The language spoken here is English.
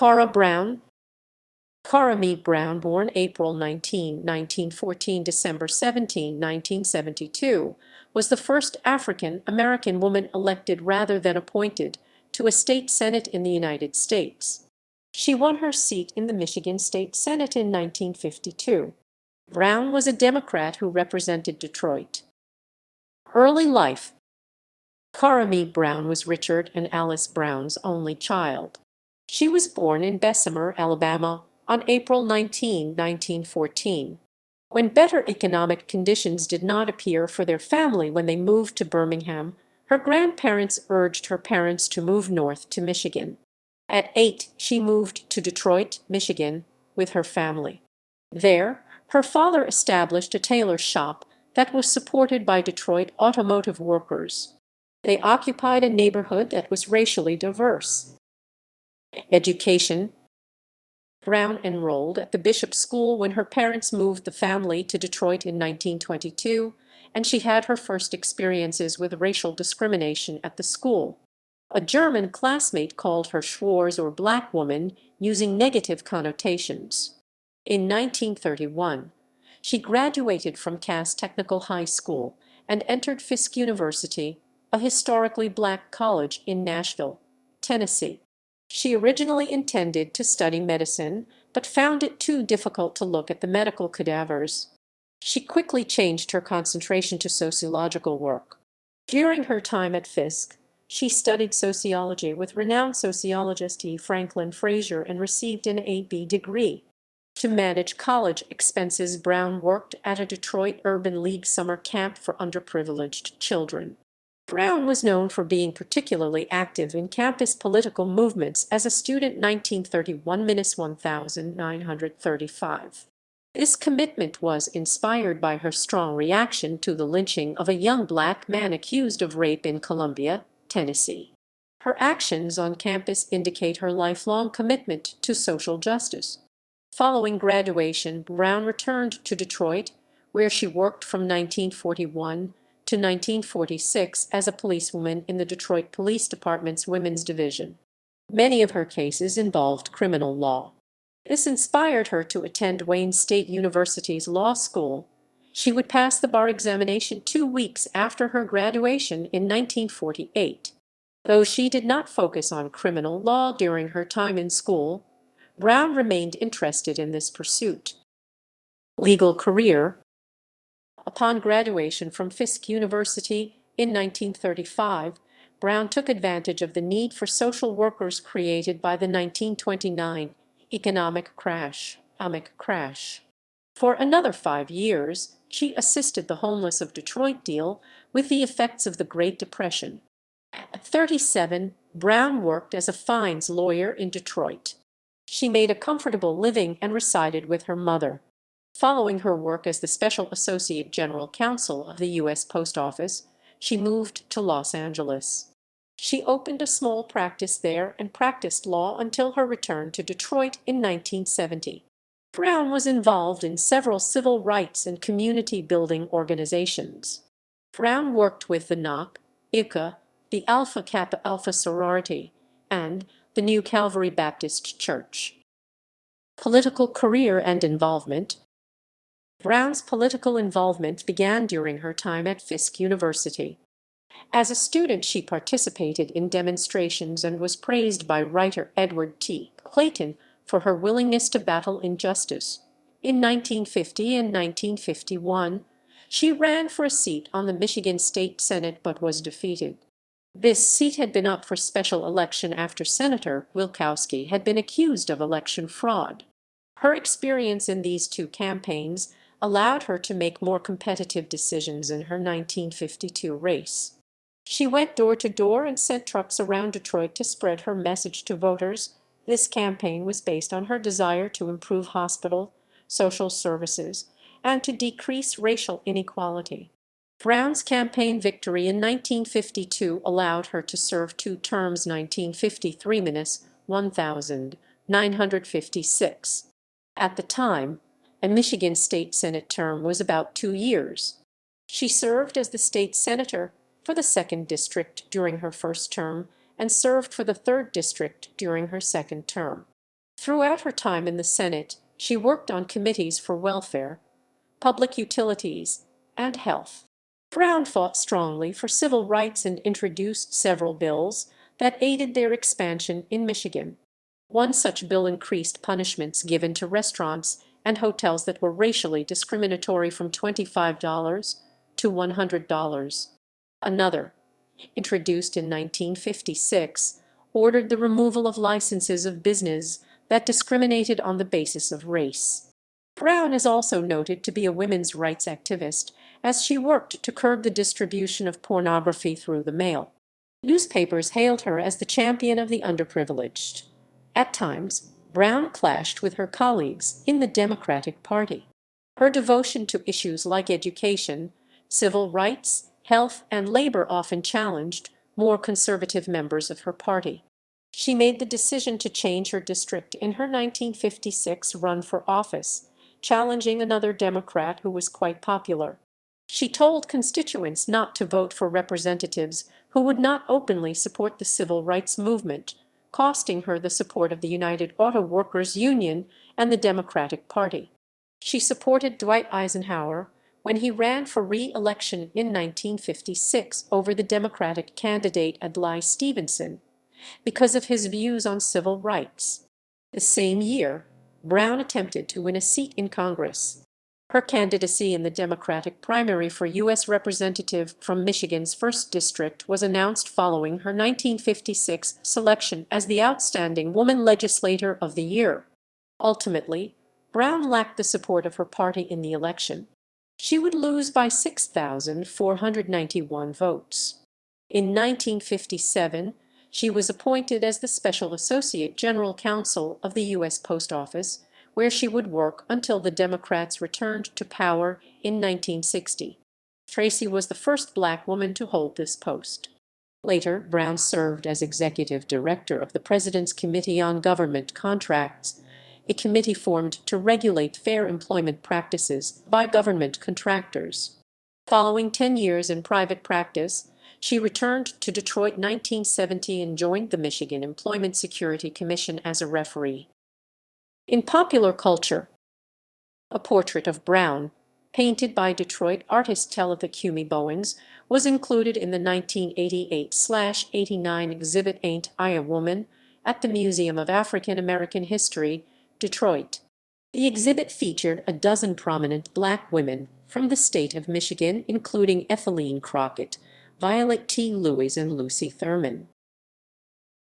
Cora Brown. Cora Mae Brown, born April 19, 1914, December 17, 1972, was the first African-American woman elected rather than appointed to a state senate in the United States. She won her seat in the Michigan State Senate in 1952. Brown was a Democrat who represented Detroit. Early life. Cora Mae Brown was Richard and Alice Brown's only child. She was born in Bessemer, Alabama, on April 19, 1914. When better economic conditions did not appear for their family when they moved to Birmingham, her grandparents urged her parents to move north to Michigan. At 8, she moved to Detroit, Michigan, with her family. There, her father established a tailor shop that was supported by Detroit automotive workers. They occupied a neighborhood that was racially diverse. Education. Brown enrolled at the Bishop School when her parents moved the family to Detroit in 1922, and she had her first experiences with racial discrimination at the school. A German classmate called her Schwarz or black woman, using negative connotations. In 1931, she graduated from Cass Technical High School and entered Fisk University, a historically black college in Nashville, Tennessee. She originally intended to study medicine, but found it too difficult to look at the medical cadavers. She quickly changed her concentration to sociological work. During her time at Fisk, she studied sociology with renowned sociologist E. Franklin Frazier and received an A.B. degree. To manage college expenses, Brown worked at a Detroit Urban League summer camp for underprivileged children. Brown was known for being particularly active in campus political movements as a student 1931–1935. This commitment was inspired by her strong reaction to the lynching of a young black man accused of rape in Columbia, Tennessee. Her actions on campus indicate her lifelong commitment to social justice. Following graduation, Brown returned to Detroit, where she worked from 1941 to 1946 as a policewoman in the Detroit Police Department's Women's Division. Many of her cases involved criminal law. This inspired her to attend Wayne State University's law school. She would pass the bar examination 2 weeks after her graduation in 1948. Though she did not focus on criminal law during her time in school, Brown remained interested in this pursuit. Legal career. Upon graduation from Fisk University in 1935, Brown took advantage of the need for social workers created by the 1929 economic crash. For another 5 years, she assisted the homeless of Detroit deal with the effects of the Great Depression. At 37, Brown worked as a fines lawyer in Detroit. She made a comfortable living and resided with her mother. Following her work as the Special Associate General Counsel of the U.S. Post Office, she moved to Los Angeles. She opened a small practice there and practiced law until her return to Detroit in 1970. Brown was involved in several civil rights and community-building organizations. Brown worked with the NOC, ICA, the Alpha Kappa Alpha sorority, and the New Calvary Baptist Church. Political career and involvement. Brown's political involvement began during her time at Fisk University. As a student, she participated in demonstrations and was praised by writer Edward T. Clayton for her willingness to battle injustice. In 1950 and 1951, she ran for a seat on the Michigan State Senate but was defeated. This seat had been up for special election after Senator Wilkowski had been accused of election fraud. Her experience in these 2 campaigns allowed her to make more competitive decisions in her 1952 race. She went door to door and sent trucks around Detroit to spread her message to voters. This campaign was based on her desire to improve hospital, social services, and to decrease racial inequality. Brown's campaign victory in 1952 allowed her to serve 2 terms 1953–1956. At the time, a Michigan State Senate term was about 2 years. She served as the state senator for the 2nd District during her first term and served for the 3rd District during her second term. Throughout her time in the Senate, she worked on committees for welfare, public utilities, and health. Brown fought strongly for civil rights and introduced several bills that aided their expansion in Michigan. One such bill increased punishments given to restaurants and hotels that were racially discriminatory from $25 to $100. Another, introduced in 1956, ordered the removal of licenses of business that discriminated on the basis of race. Brown is also noted to be a women's rights activist, as she worked to curb the distribution of pornography through the mail. Newspapers hailed her as the champion of the underprivileged. At times, Brown clashed with her colleagues in the Democratic Party. Her devotion to issues like education, civil rights, health, and labor often challenged more conservative members of her party. She made the decision to change her district in her 1956 run for office, challenging another Democrat who was quite popular. She told constituents not to vote for representatives who would not openly support the civil rights movement, costing her the support of the United Auto Workers Union and the Democratic Party. She supported Dwight Eisenhower when he ran for re-election in 1956 over the Democratic candidate Adlai Stevenson because of his views on civil rights. The same year, Brown attempted to win a seat in Congress. Her candidacy in the Democratic primary for U.S. Representative from Michigan's 1st District was announced following her 1956 selection as the Outstanding Woman Legislator of the Year. Ultimately, Brown lacked the support of her party in the election. She would lose by 6,491 votes. In 1957, she was appointed as the Special Associate General Counsel of the U.S. Post Office, where she would work until the Democrats returned to power in 1960. Tracy was the first Black woman to hold this post. Later, Brown served as executive director of the President's Committee on Government Contracts, a committee formed to regulate fair employment practices by government contractors. Following 10 years in private practice, she returned to Detroit in 1970 and joined the Michigan Employment Security Commission as a referee. In popular culture, a portrait of Brown, painted by Detroit artist Tabitha Cumey Bowens, was included in the 1988/89 exhibit Aint I a Woman at the Museum of African American History, Detroit. The exhibit featured a dozen prominent Black women from the state of Michigan, including Etheline Crockett, Violet T. Lewis, and Lucy Thurman.